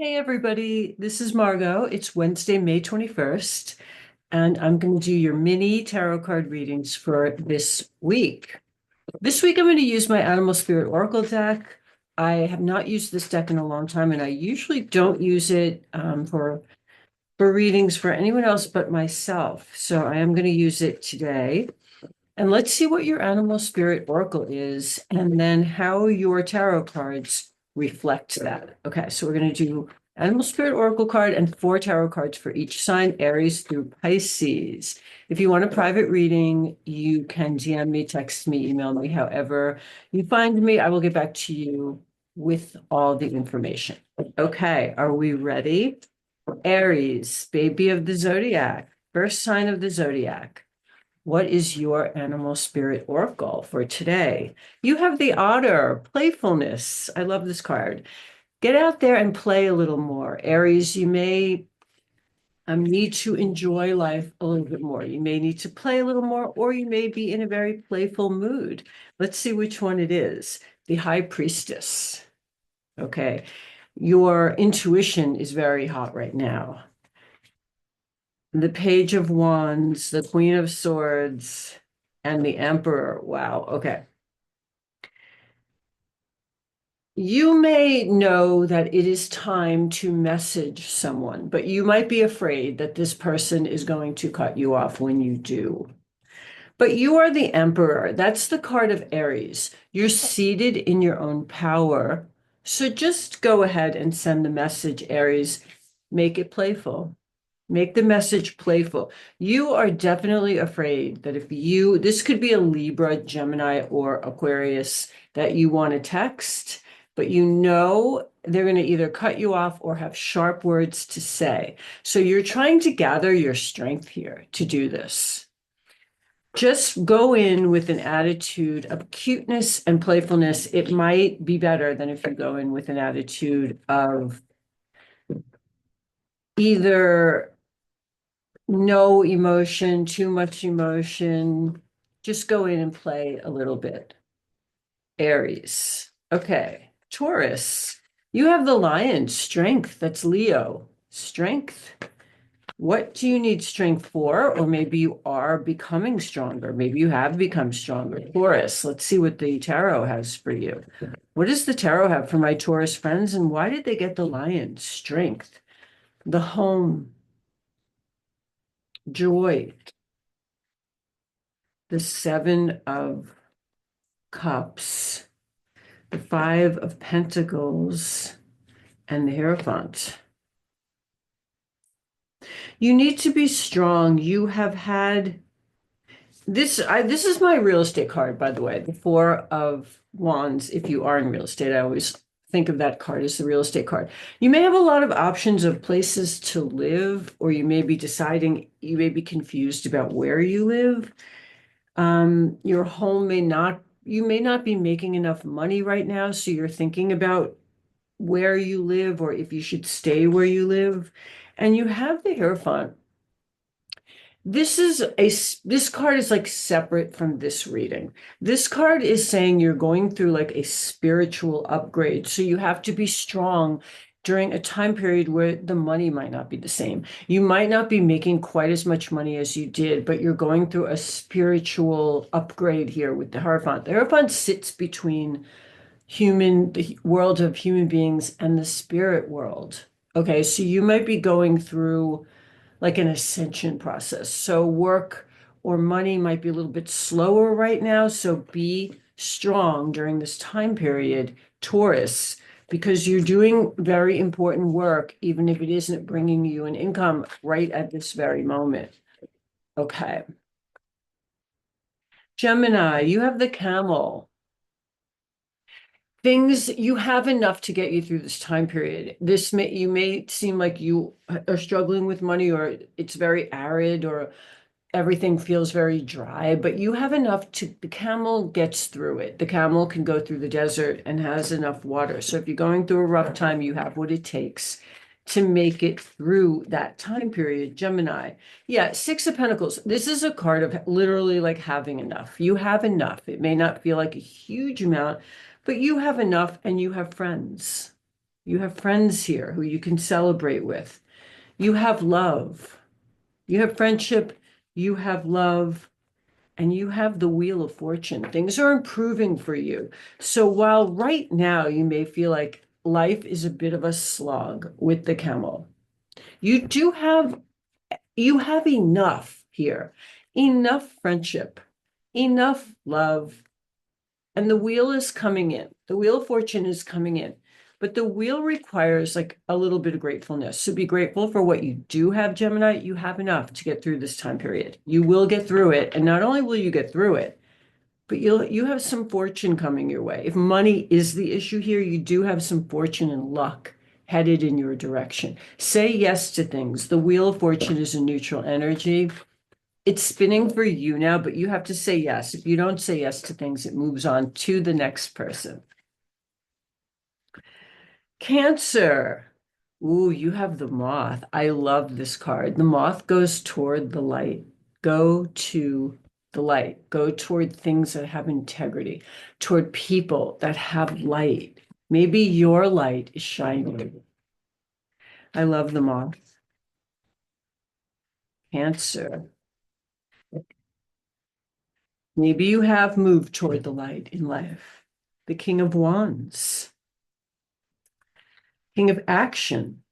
Hey everybody, this is Margot. It's Wednesday, May 21st, and I'm going to do your mini tarot card readings for this week. This week I'm going to use my Animal Spirit Oracle deck. I have not used this deck in a long time, and I usually don't use it for readings for anyone else but myself. So I am going to use it today. And let's see what your Animal Spirit Oracle is, and then how your tarot cards reflect that. Okay, so we're going to do Animal Spirit Oracle card and 4 tarot cards for each sign, Aries through Pisces. If you want a private reading, you can DM me, text me, email me, however you find me. I will get back to you with all the information. Okay, are we ready? Aries, baby of the zodiac, first sign of the zodiac. What is your animal spirit oracle for today? You have the otter, playfulness. I love this card. Get out there and play a little more. Aries, you may need to enjoy life a little bit more. You may need to play a little more, or you may be in a very playful mood. Let's see which one it is. The High Priestess. Okay. Your intuition is very hot right now. The Page of Wands, the Queen of Swords, and the Emperor. Wow. Okay. You may know that it is time to message someone, but you might be afraid that this person is going to cut you off when you do. But you are the Emperor. That's the card of Aries. You're seated in your own power. So just go ahead and send the message, Aries. Make it playful. Make the message playful. You are definitely afraid that this could be a Libra, Gemini, or Aquarius that you want to text, but you know they're going to either cut you off or have sharp words to say. So you're trying to gather your strength here to do this. Just go in with an attitude of cuteness and playfulness. It might be better than if you go in with an attitude of either no emotion, too much emotion. Just go in and play a little bit. Aries. Okay. Taurus. You have the lion, strength. That's Leo. Strength. What do you need strength for? Or maybe you are becoming stronger. Maybe you have become stronger. Taurus. Let's see what the tarot has for you. What does the tarot have for my Taurus friends? And why did they get the lion? Strength. The home. Joy. The 7 of Cups, the 5 of Pentacles, and the Hierophant. You need to be strong. You have had this. This is my real estate card, by the way, the 4 of Wands. If you are in real estate, I always think of that card as the real estate card. You may have a lot of options of places to live, or you may be deciding, you may be confused about where you live. Your home you may not be making enough money right now, so you're thinking about where you live or if you should stay where you live. And you have the Hierophant. This card is like separate from this reading. This card is saying you're going through like a spiritual upgrade. So you have to be strong during a time period where the money might not be the same. You might not be making quite as much money as you did, but you're going through a spiritual upgrade here with the Hierophant. The Hierophant sits between the world of human beings and the spirit world. Okay, so you might be going through like an ascension process. So work or money might be a little bit slower right now. So be strong during this time period, Taurus, because you're doing very important work, even if it isn't bringing you an income right at this very moment. Okay. Gemini, you have the Camel. Things you have enough to get you through this time period. You may seem like you are struggling with money, or it's very arid, or everything feels very dry, but you have enough the camel gets through it. The camel can go through the desert and has enough water. So if you're going through a rough time, you have what it takes to make it through that time period. Gemini. Yeah, 6 of Pentacles. This is a card of literally like having enough. You have enough. It may not feel like a huge amount, but you have enough and you have friends. You have friends here who you can celebrate with. You have love. You have friendship. You have love. And you have the Wheel of Fortune. Things are improving for you. So while right now you may feel like life is a bit of a slog with the camel, you do have you have enough here, enough friendship, enough love, and the wheel is coming in. The Wheel of Fortune is coming in. But the wheel requires like a little bit of gratefulness. So be grateful for what you do have, Gemini. You have enough to get through this time period. You will get through it. And not only will you get through it, but you have some fortune coming your way. If money is the issue here, you do have some fortune and luck headed in your direction. Say yes to things. The Wheel of Fortune is a neutral energy. It's spinning for you now, but you have to say yes. If you don't say yes to things, it moves on to the next person. Cancer. Ooh, you have the moth. I love this card. The moth goes toward the light. Go to the light. Go toward things that have integrity, toward people that have light. Maybe your light is shining. I love the moth. Cancer. Maybe you have moved toward the light in life. The King of Wands. King of Action.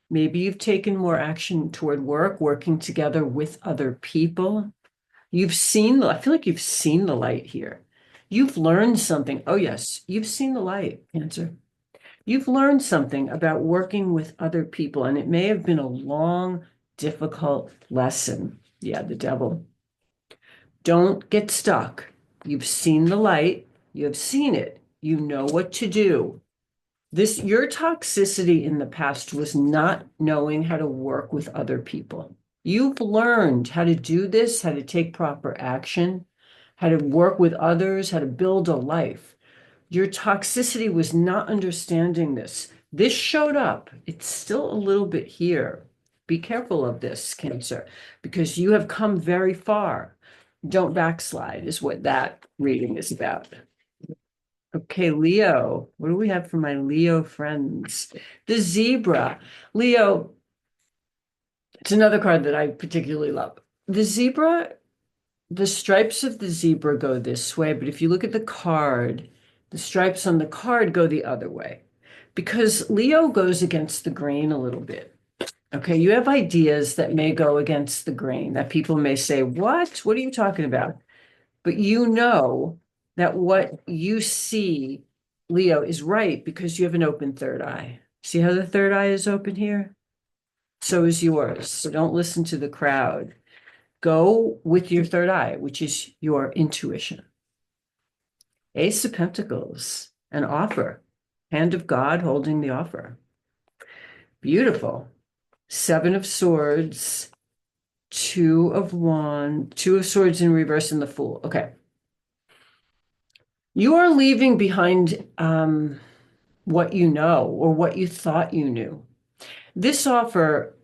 Maybe you've taken more action toward work, working together with other people. I feel like you've seen the light here. You've learned something. Oh, yes, you've seen the light, Cancer. You've learned something about working with other people, and it may have been a long, difficult lesson. Yeah, the devil. Don't get stuck. You've seen the light. You have seen it. You know what to do. Your toxicity in the past was not knowing how to work with other people. You've learned how to do this, how to take proper action, how to work with others, how to build a life. Your toxicity was not understanding this. This showed up. It's still a little bit here. Be careful of this, Cancer, because you have come very far. Don't backslide, is what that reading is about. Okay, Leo. What do we have for my Leo friends? The zebra. Leo, it's another card that I particularly love. The zebra, the stripes of the zebra go this way, but if you look at the card, the stripes on the card go the other way because Leo goes against the grain a little bit. Okay, you have ideas that may go against the grain that people may say, What? What are you talking about? But you know that what you see, Leo, is right because you have an open third eye. See how the third eye is open here? So is yours. So don't listen to the crowd. Go with your third eye, which is your intuition. Ace of Pentacles, an offer. Hand of God holding the offer. Beautiful. Seven of Swords, Two of Wands, Two of Swords in reverse, and the Fool. Okay. You are leaving behind what you know or what you thought you knew. This offer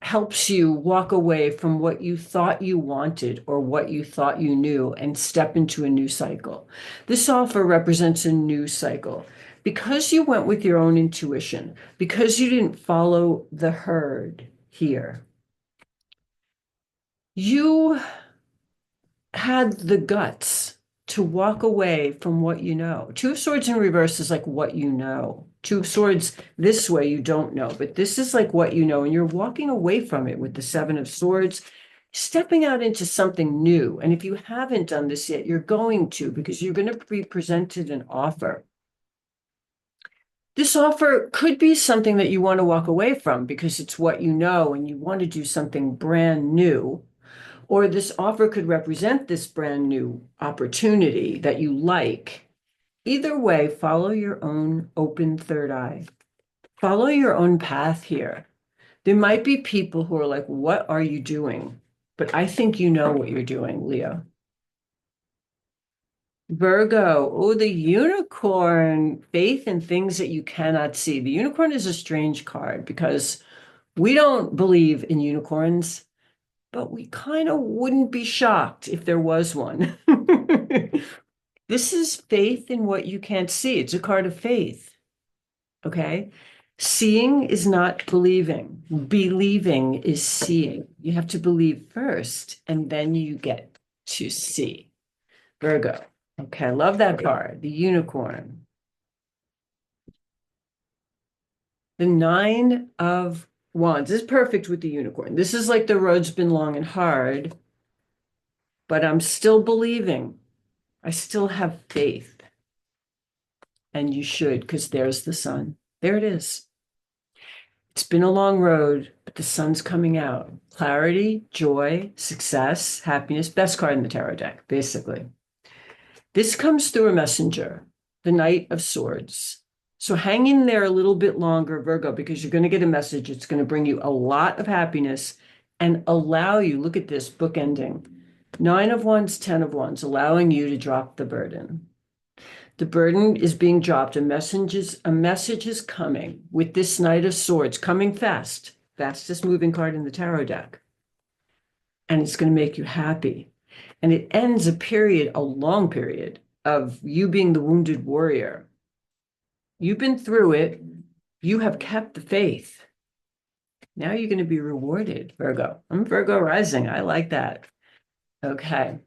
helps you walk away from what you thought you wanted or what you thought you knew and step into a new cycle. This offer represents a new cycle. Because you went with your own intuition, because you didn't follow the herd here, you had the guts to walk away from what you know. Two of Swords in reverse is like what you know. Two of Swords this way you don't know, but this is like what you know, and you're walking away from it with the Seven of Swords, stepping out into something new. And if you haven't done this yet, you're going to, because you're going to be presented an offer. This offer could be something that you want to walk away from because it's what you know and you want to do something brand new. Or this offer could represent this brand new opportunity that you like. Either way, follow your own open third eye. Follow your own path here. There might be people who are like, what are you doing? But I think you know what you're doing, Leo. Virgo, oh, the unicorn, faith in things that you cannot see. The unicorn is a strange card because we don't believe in unicorns, but we kind of wouldn't be shocked if there was one. This is faith in what you can't see. It's a card of faith. Okay. Seeing is not believing. Believing is seeing. You have to believe first, and then you get to see. Virgo. Okay, I love that card. The unicorn. The Nine of Wands is perfect with the unicorn. This is like the road's been long and hard, but I'm still believing. I still have faith. And you should, because there's the sun. There it is. It's been a long road, but the sun's coming out. Clarity, joy, success, happiness, best card in the tarot deck, basically. This comes through a messenger, the Knight of Swords. So hang in there a little bit longer, Virgo, because you're going to get a message. It's going to bring you a lot of happiness and allow you, look at this bookending, 9 of Wands, 10 of Wands, allowing you to drop the burden. The burden is being dropped. A message is coming with this Knight of Swords, coming fast, fastest moving card in the tarot deck. And it's going to make you happy. And it ends a period, a long period, of you being the wounded warrior. You've been through it. You have kept the faith. Now you're going to be rewarded, Virgo. I'm Virgo rising. I like that. Okay.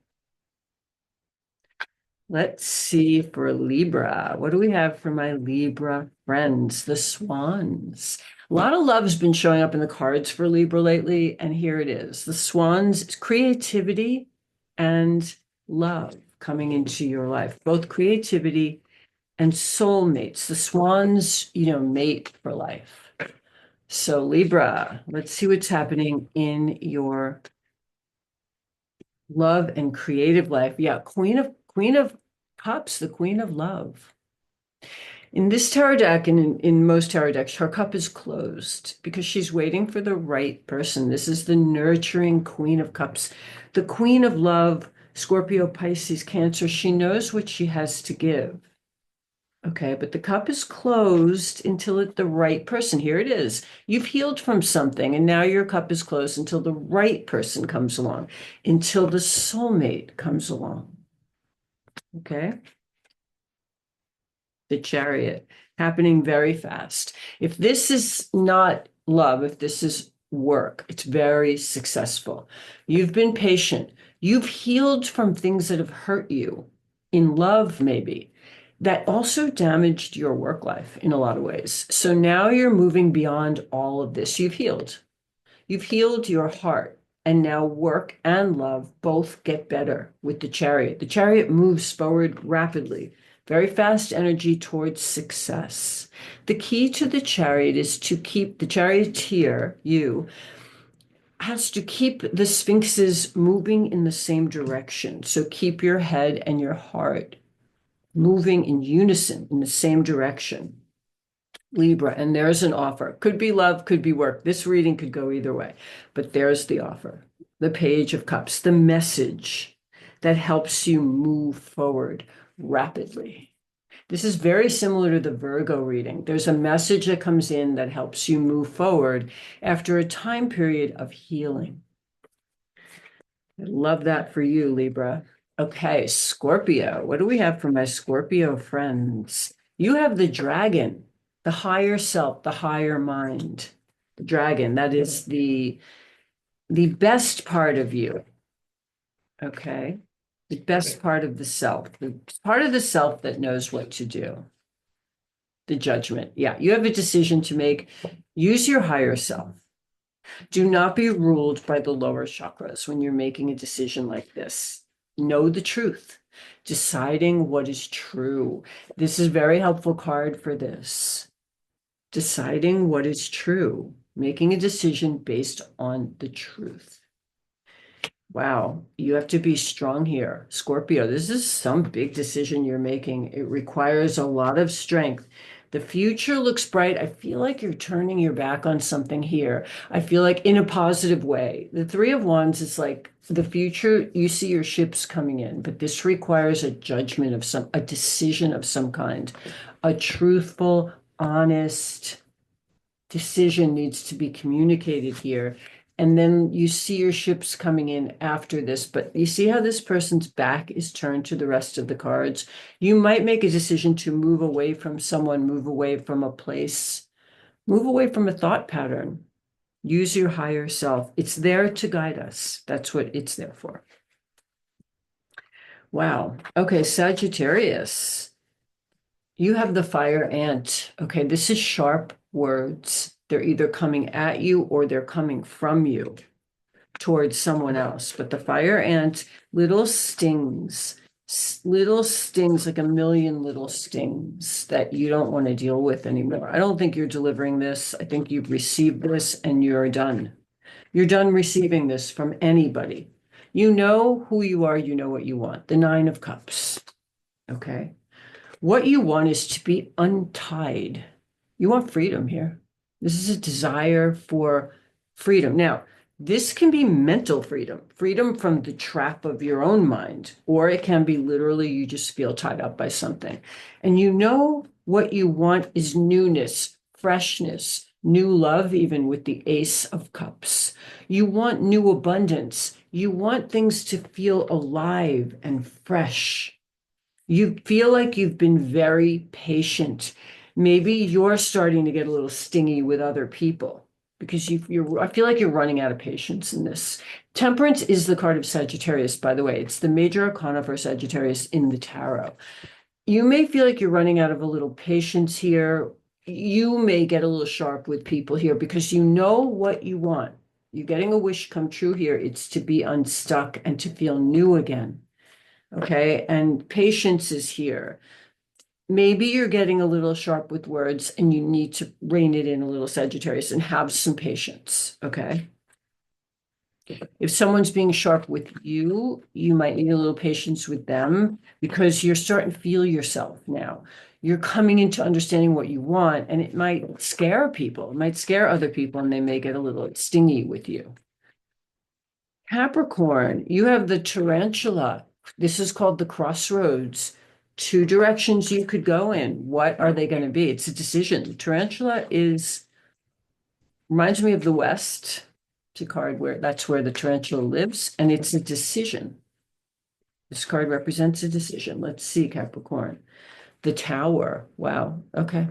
Let's see for Libra. What do we have for my Libra friends? The swans. A lot of love has been showing up in the cards for Libra lately, and here it is. The swans, creativity and love coming into your life, both creativity and soulmates. The swans, mate for life. So Libra, let's see what's happening in your love and creative life. Yeah, Queen of Cups, the Queen of Love. In this tarot deck and in most tarot decks, her cup is closed because she's waiting for the right person. This is the nurturing Queen of Cups, the Queen of Love, Scorpio, Pisces, Cancer. She knows what she has to give. Okay, but the cup is closed until it's the right person. Here it is. You've healed from something, and now your cup is closed until the right person comes along, until the soulmate comes along. Okay. The Chariot happening very fast. If this is not love, if this is work, it's very successful. You've been patient. You've healed from things that have hurt you in love, maybe. That also damaged your work life in a lot of ways. So now you're moving beyond all of this. You've healed. You've healed your heart. And now work and love both get better with the Chariot. The Chariot moves forward rapidly, very fast energy towards success. The key to the Chariot is to keep the charioteer, you, has to keep the sphinxes moving in the same direction. So keep your head and your heart moving in unison in the same direction. Libra, and there's an offer. Could be love, could be work. This reading could go either way, but there's the offer. The Page of Cups, the message that helps you move forward rapidly. This is very similar to the Virgo reading. There's a message that comes in that helps you move forward after a time period of healing. I love that for you, Libra. Okay, Scorpio. What do we have for my Scorpio friends? You have the dragon, the higher self, the higher mind. The dragon, that is the best part of you. Okay. The best part of the self, the part of the self that knows what to do. The judgment. Yeah, you have a decision to make. Use your higher self. Do not be ruled by the lower chakras when you're making a decision like this. Know the truth. Deciding what is true. This is a very helpful card for this. Deciding what is true. Making a decision based on the truth. Wow, you have to be strong here. Scorpio, this is some big decision you're making. It requires a lot of strength. The future looks bright. I feel like you're turning your back on something here. I feel like in a positive way. The Three of Wands is like the future, you see your ships coming in, but this requires a judgment of a decision of some kind. A truthful, honest decision needs to be communicated here. And then you see your ships coming in after this, but you see how this person's back is turned to the rest of the cards. You might make a decision to move away from someone, move away from a place, move away from a thought pattern. Use your higher self. It's there to guide us. That's what it's there for. Wow. Okay, Sagittarius. You have the fire ant. Okay, this is sharp words. They're either coming at you or they're coming from you towards someone else. But the fire ant, little stings, like a million little stings that you don't want to deal with anymore. I don't think you're delivering this. I think you've received this and you're done. You're done receiving this from anybody. You know who you are. You know what you want. The Nine of Cups. Okay. What you want is to be untied. You want freedom here. This is a desire for freedom. Now, this can be mental freedom, freedom from the trap of your own mind, or it can be literally you just feel tied up by something. And you know what you want is newness, freshness, new love, even with the Ace of Cups. You want new abundance. You want things to feel alive and fresh. You feel like you've been very patient. Maybe you're starting to get a little stingy with other people because I feel like you're running out of patience in this. Temperance is the card of Sagittarius, by the way. It's the major arcana for Sagittarius in the tarot. You may feel like you're running out of a little patience here. You may get a little sharp with people here because you know what you want. You're getting a wish come true here. It's to be unstuck and to feel new again. Okay, and patience is here. Maybe you're getting a little sharp with words and you need to rein it in a little, Sagittarius, and have some patience. Okay. If someone's being sharp with you, you might need a little patience with them because you're starting to feel yourself now. You're coming into understanding what you want, and it might scare people. It might scare other people, and they may get a little stingy with you. Capricorn, you have the tarantula. This is called the crossroads. Two directions you could go in. What are they going to be? It's a decision. The tarantula reminds me of the West. It's a card where that's where the tarantula lives, and it's a decision. This card represents a decision. Let's see, Capricorn. The Tower. Wow. Okay.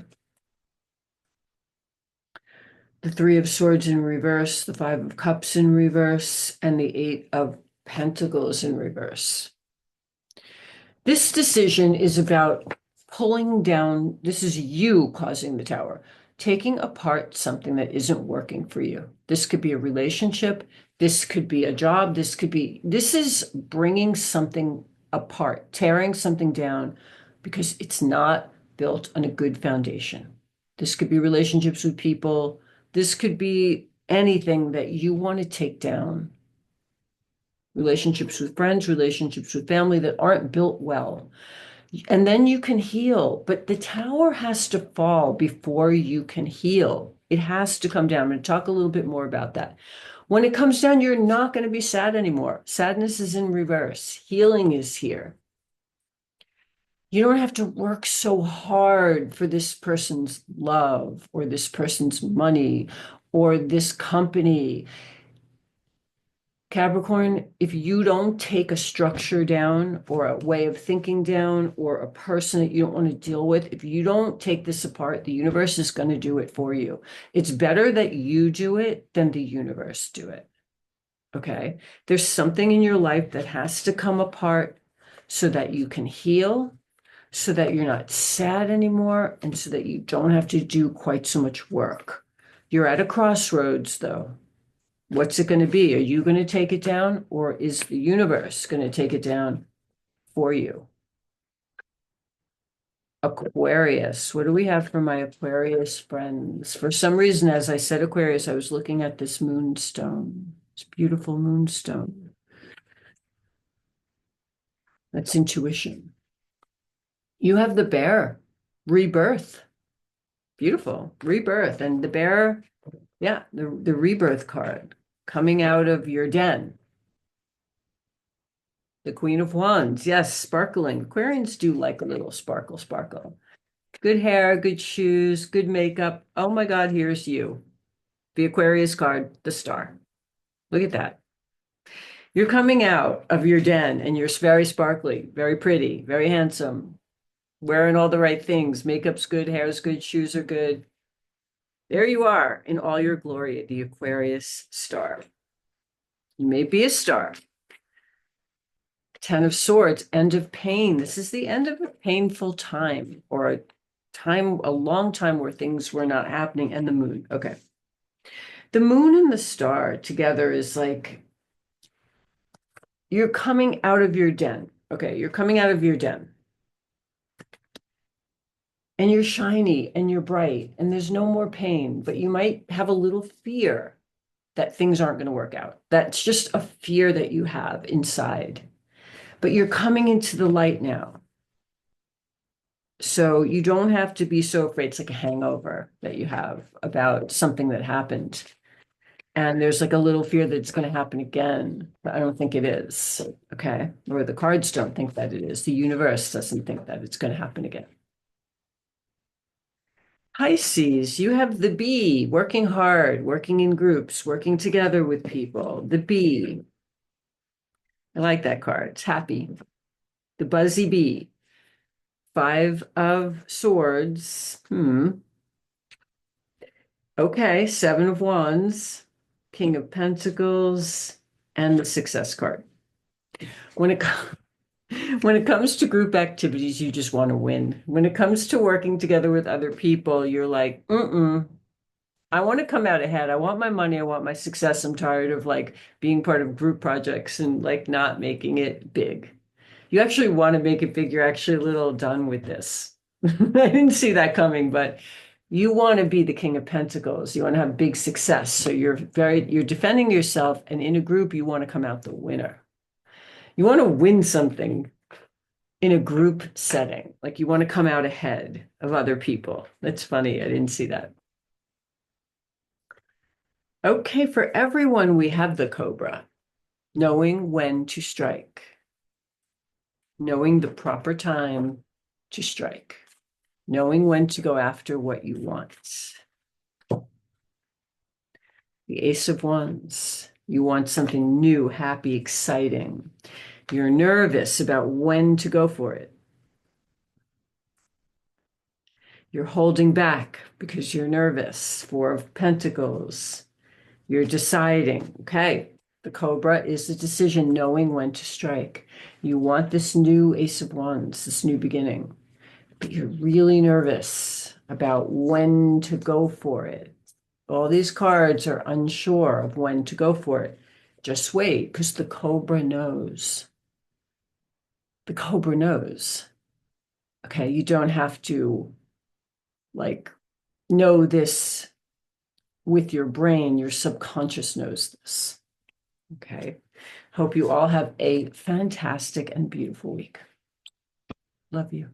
The Three of Swords in reverse, the Five of Cups in reverse, and the Eight of Pentacles in reverse. This decision is about pulling down, this is you causing the tower, taking apart something that isn't working for you. This could be a relationship, this could be a job, this is bringing something apart, tearing something down because it's not built on a good foundation. This could be relationships with people, this could be anything that you want to take down. Relationships with friends, relationships with family that aren't built well. And then you can heal, but the tower has to fall before you can heal. It has to come down. I'm going to talk a little bit more about that. When it comes down, you're not going to be sad anymore. Sadness is in reverse. Healing is here. You don't have to work so hard for this person's love or this person's money or this company. Capricorn, if you don't take a structure down or a way of thinking down or a person that you don't want to deal with, if you don't take this apart, the universe is going to do it for you. It's better that you do it than the universe do it. Okay? There's something in your life that has to come apart so that you can heal, so that you're not sad anymore, and so that you don't have to do quite so much work. You're at a crossroads, though. What's it going to be? Are you going to take it down, or is the universe going to take it down for you? Aquarius. What do we have for my Aquarius friends? For some reason, as I said Aquarius, I was looking at this moonstone. This beautiful moonstone. That's intuition. You have the bear. Rebirth. Beautiful. Rebirth. And the bear, yeah, the rebirth card coming out of your den. The Queen of Wands, yes, sparkling. Aquarians do like a little sparkle, sparkle. Good hair, good shoes, good makeup. Oh my God, here's you. The Aquarius card, the star. Look at that. You're coming out of your den and you're very sparkly, very pretty, very handsome, wearing all the right things. Makeup's good, hair's good, shoes are good. There you are in all your glory, the Aquarius star. You may be a star. Ten of Swords, end of pain. This is the end of a painful time, or a long time where things were not happening. And the moon. Okay. The moon and the star together is like you're coming out of your den. Okay, you're coming out of your den. And you're shiny and you're bright and there's no more pain, but you might have a little fear that things aren't going to work out. That's just a fear that you have inside. But you're coming into the light now. So you don't have to be so afraid. It's like a hangover that you have about something that happened. And there's like a little fear that it's going to happen again. But I don't think it is. Okay. Or the cards don't think that it is. The universe doesn't think that it's going to happen again. Pisces, you have the bee, working hard, working in groups, working together with people. The bee. I like that card. It's happy. The buzzy bee. Five of Swords. Okay, Seven of Wands, King of Pentacles, and the Success card. When it comes to group activities, you just want to win. When it comes to working together with other people, you're like, I want to come out ahead. I want my money. I want my success. I'm tired of like being part of group projects and like not making it big. You actually want to make it big. You're actually a little done with this. I didn't see that coming, but you want to be the King of Pentacles. You want to have big success. So you're defending yourself, and in a group, you want to come out the winner. You want to win something in a group setting. Like you want to come out ahead of other people. That's funny. I didn't see that. Okay, for everyone, we have the Cobra, knowing when to strike, knowing the proper time to strike, knowing when to go after what you want. The Ace of Wands, you want something new, happy, exciting. You're nervous about when to go for it. You're holding back because you're nervous. Four of Pentacles. You're deciding, okay, the Cobra is the decision, knowing when to strike. You want this new Ace of Wands, this new beginning, but you're really nervous about when to go for it. All these cards are unsure of when to go for it. Just wait, because the Cobra knows. The Cobra knows. Okay, you don't have to like know this with your brain. Your subconscious knows this. Okay. Hope you all have a fantastic and beautiful week. Love you.